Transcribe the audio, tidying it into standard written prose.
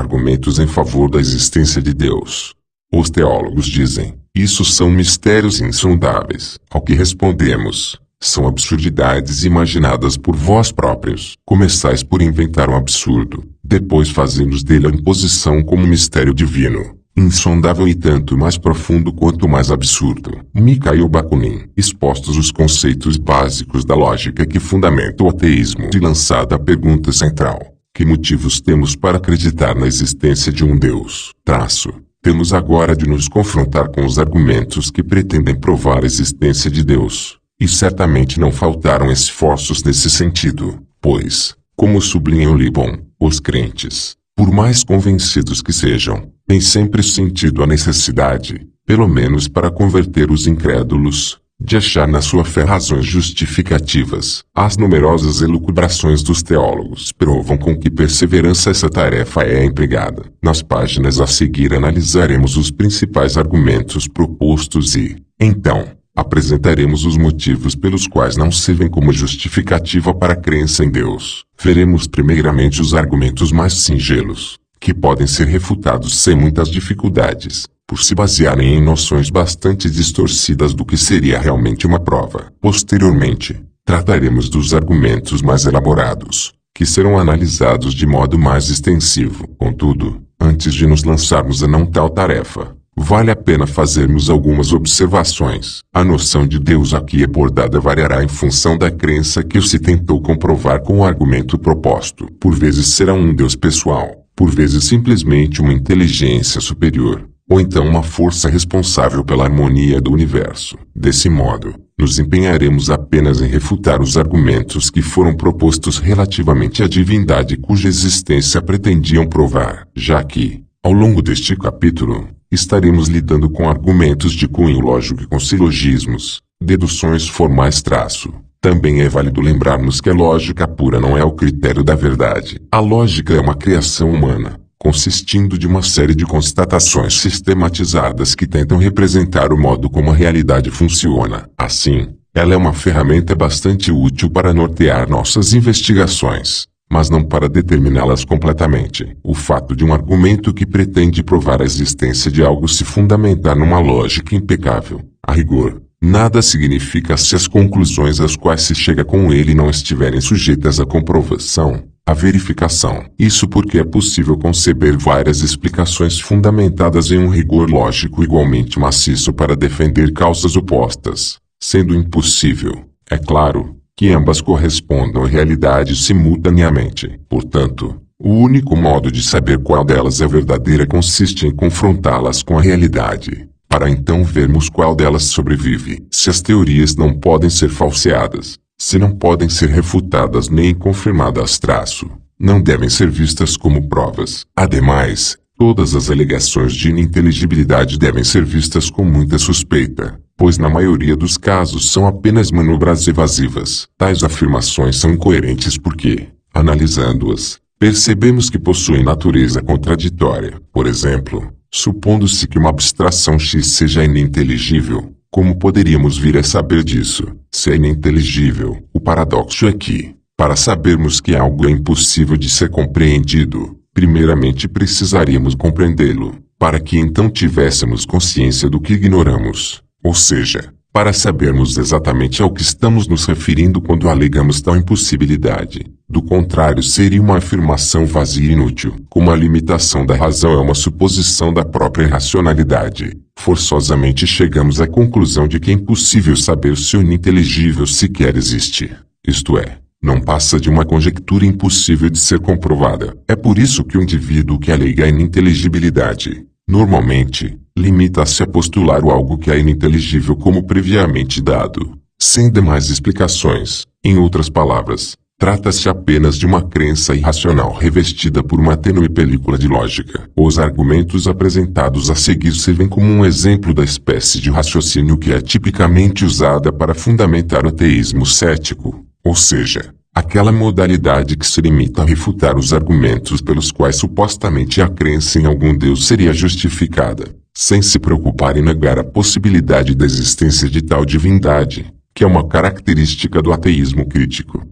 argumentos em favor da existência de Deus. Os teólogos dizem, isso são mistérios insondáveis. Ao que respondemos, são absurdidades imaginadas por vós próprios. Começais por inventar um absurdo, depois fazemos dele a imposição como mistério divino, insondável e tanto mais profundo quanto mais absurdo. Mikhail Bakunin. Expostos os conceitos básicos da lógica que fundamentam o ateísmo e lançada a pergunta central: que motivos temos para acreditar na existência de um Deus? Temos agora de nos confrontar com os argumentos que pretendem provar a existência de Deus. E certamente não faltaram esforços nesse sentido, pois, como sublinha o Libon, os crentes, por mais convencidos que sejam, têm sempre sentido a necessidade, pelo menos para converter os incrédulos, de achar na sua fé razões justificativas. As numerosas elucubrações dos teólogos provam com que perseverança essa tarefa é empregada. Nas páginas a seguir analisaremos os principais argumentos propostos e, então, apresentaremos os motivos pelos quais não servem como justificativa para a crença em Deus. Veremos primeiramente os argumentos mais singelos, que podem ser refutados sem muitas dificuldades, por se basearem em noções bastante distorcidas do que seria realmente uma prova. Posteriormente, trataremos dos argumentos mais elaborados, que serão analisados de modo mais extensivo. Contudo, antes de nos lançarmos a não tal tarefa, vale a pena fazermos algumas observações. A noção de Deus aqui abordada variará em função da crença que se tentou comprovar com o argumento proposto. Por vezes será um Deus pessoal, por vezes simplesmente uma inteligência superior, ou então uma força responsável pela harmonia do universo. Desse modo, nos empenharemos apenas em refutar os argumentos que foram propostos relativamente à divindade cuja existência pretendiam provar, já que, ao longo deste capítulo, estaremos lidando com argumentos de cunho lógico e com silogismos, deduções formais. Também é válido lembrarmos que a lógica pura não é o critério da verdade. A lógica é uma criação humana, consistindo de uma série de constatações sistematizadas que tentam representar o modo como a realidade funciona. Assim, ela é uma ferramenta bastante útil para nortear nossas investigações, mas não para determiná-las completamente. O fato de um argumento que pretende provar a existência de algo se fundamentar numa lógica impecável, a rigor, nada significa se as conclusões às quais se chega com ele não estiverem sujeitas à comprovação, à verificação. Isso porque é possível conceber várias explicações fundamentadas em um rigor lógico igualmente maciço para defender causas opostas, sendo impossível, é claro, que ambas correspondam à realidade simultaneamente. Portanto, o único modo de saber qual delas é verdadeira consiste em confrontá-las com a realidade, para então vermos qual delas sobrevive. Se as teorias não podem ser falseadas, se não podem ser refutadas nem confirmadas, não devem ser vistas como provas. Ademais, todas as alegações de ininteligibilidade devem ser vistas com muita suspeita, pois na maioria dos casos são apenas manobras evasivas. Tais afirmações são incoerentes porque, analisando-as, percebemos que possuem natureza contraditória. Por exemplo, supondo-se que uma abstração X seja ininteligível, como poderíamos vir a saber disso? Se é ininteligível, o paradoxo é que, para sabermos que algo é impossível de ser compreendido, primeiramente precisaríamos compreendê-lo, para que então tivéssemos consciência do que ignoramos. Ou seja, para sabermos exatamente ao que estamos nos referindo quando alegamos tal impossibilidade. Do contrário, seria uma afirmação vazia e inútil. Como a limitação da razão é uma suposição da própria racionalidade, forçosamente chegamos à conclusão de que é impossível saber se o ininteligível sequer existe. Isto é, não passa de uma conjectura impossível de ser comprovada. É por isso que o indivíduo que alega a ininteligibilidade, normalmente, limita-se a postular o algo que é ininteligível como previamente dado, sem demais explicações. Em outras palavras, trata-se apenas de uma crença irracional revestida por uma tênue película de lógica. Os argumentos apresentados a seguir servem como um exemplo da espécie de raciocínio que é tipicamente usada para fundamentar o ateísmo cético, ou seja, aquela modalidade que se limita a refutar os argumentos pelos quais supostamente a crença em algum Deus seria justificada, sem se preocupar em negar a possibilidade da existência de tal divindade, que é uma característica do ateísmo crítico.